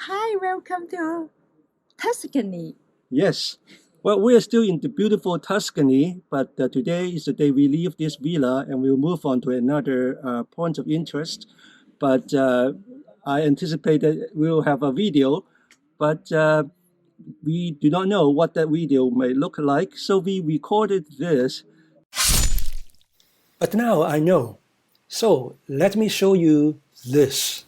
Hi, welcome to Tuscany. Yes. Well, we are still in the beautiful Tuscany, but today is the day we leave this villa and we'll move on to another point of interest. But I anticipate that we'll have a video, but we do not know what that video may look like, so we recorded this. But now I know. So let me show you this.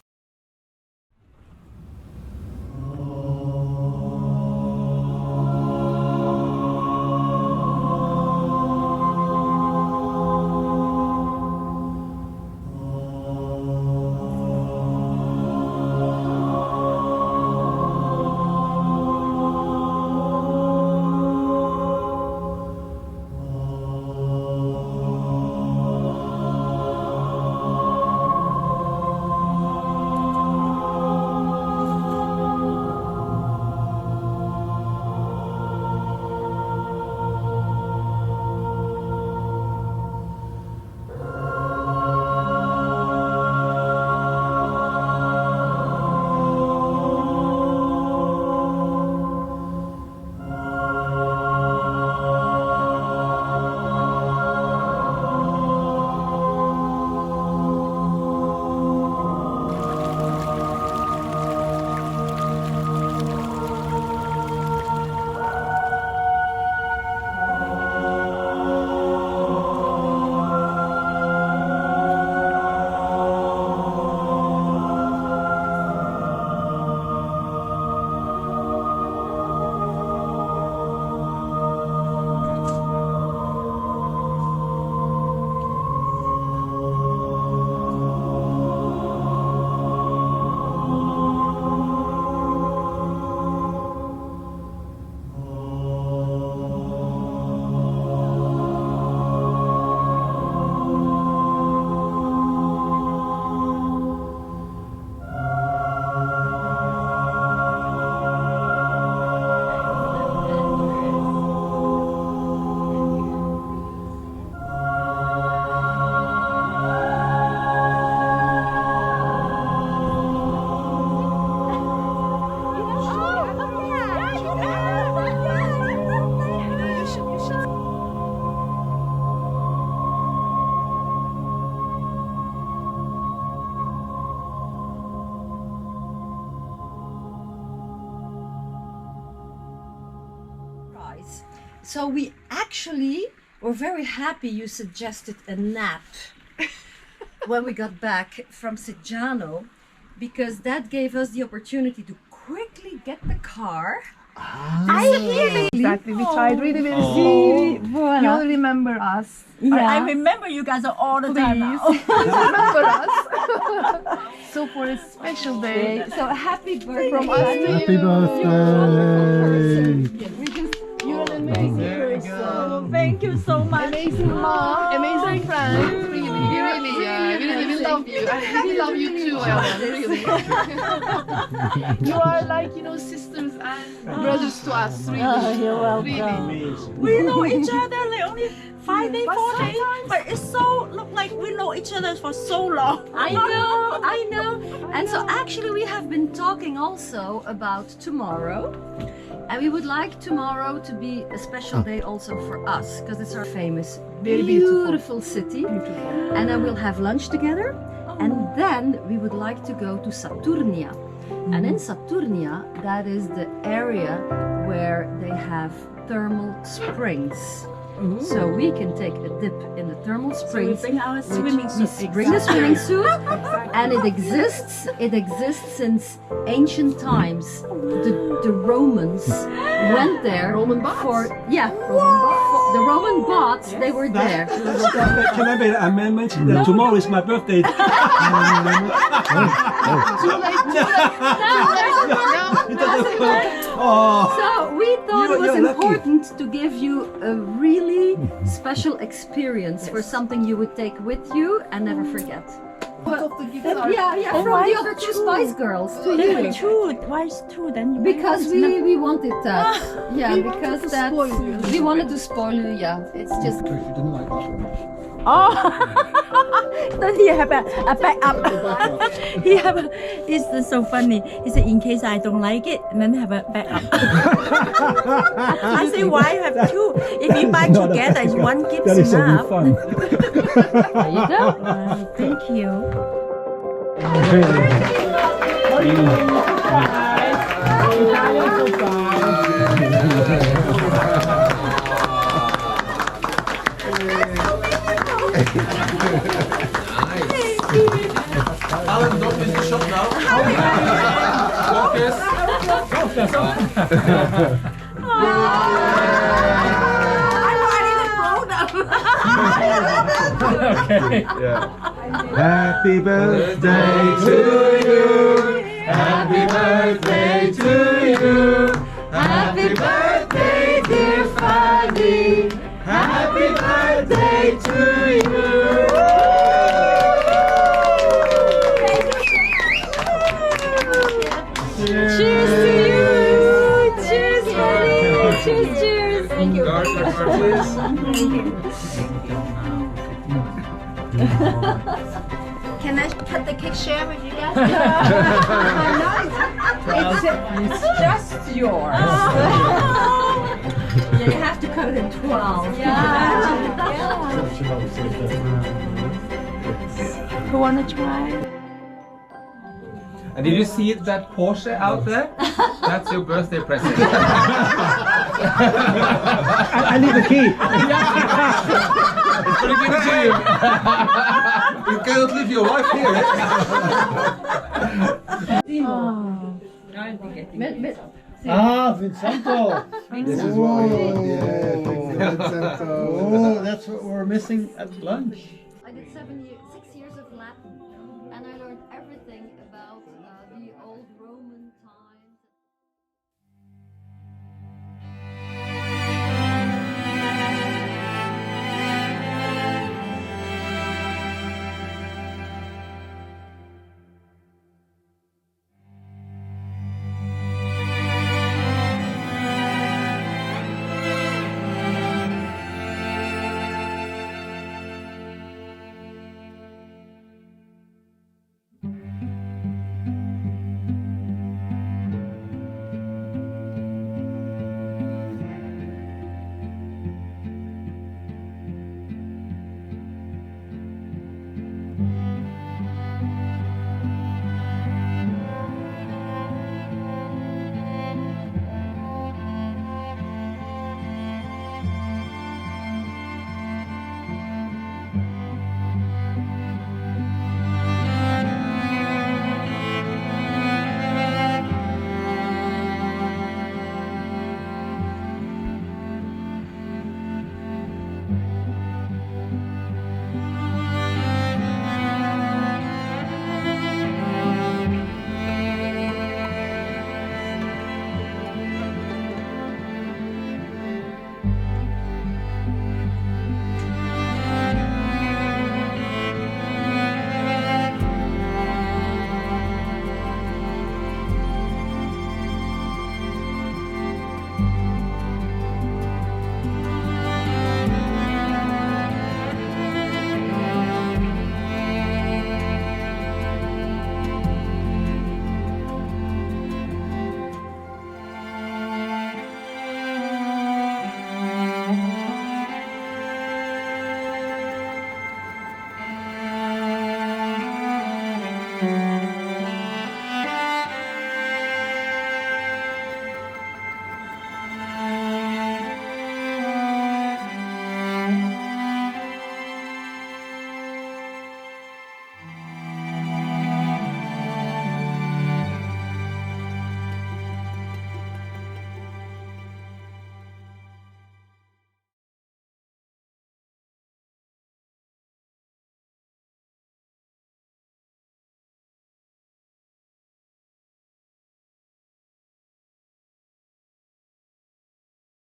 So we actually were very happy you suggested a nap when we got back from Seggiano, because that gave us the opportunity to quickly get the car. Exactly. We tried really, really. You remember us. Yeah. I remember you guys all the time now. Remember us. So for a special day, So happy birthday from us to Happy you. birthday! You're an amazing person. Thank you so much. Amazing mom, amazing friend. Really, we love you. I really love you too, Ellen. Really. You are like, sisters and brothers to us. Really. Oh, you're welcome. Really. We know each other like only 5 days, 4 days, but it's so look like we know each other for so long. I know. And so actually we have been talking also about tomorrow. And we would like tomorrow to be a special day also for us, because it's our famous, Very beautiful city. And then we'll have lunch together. And then we would like to go to Saturnia. And in Saturnia, that is the area where they have thermal springs. So we can take a dip in the thermal We springs. bring our swimming suit. Bring the swimming suit, and it exists since ancient times. The Romans went there. Roman baths? The Roman baths, they were there. Can I make an amendment? Tomorrow is my birthday. Too late. So we thought it was important to give you a really special experience for something you would take with you and never forget. Of the gifts are From the other two Spice Girls to There were you. two. Why is two then? Because we wanted that. Yeah, We because wanted to that spoil you. we wanted to spoil you. Yeah, it's just If you didn't like that. Oh, then he have a backup. He have a, it's so funny. He said, in case I don't like it, and then have a backup. I say, why have two? If you buy together, it's one gift That is enough. so fun. There you go. Thank you. Alan, don't miss the shop now. Focus. Okay. Yeah. Happy birthday to you. Happy birthday to you. Happy birthday, dear Fanny. Happy birthday to you. Cheers to you. Cheers, buddy. Cheers, cheers. Thank you. Can I cut the cake share with you guys? It's just yours. Yeah, you have to cut it in 12. Who wanna try? And did you see that Porsche out there? That's your birthday present. I need the key. It's gonna give it to you. You cannot leave your wife here. Vincento. This is what we want. Yeah, Vincento. Oh, that's what we're missing at lunch. I did 6 years of Latin, and I learned everything about the old Roman times.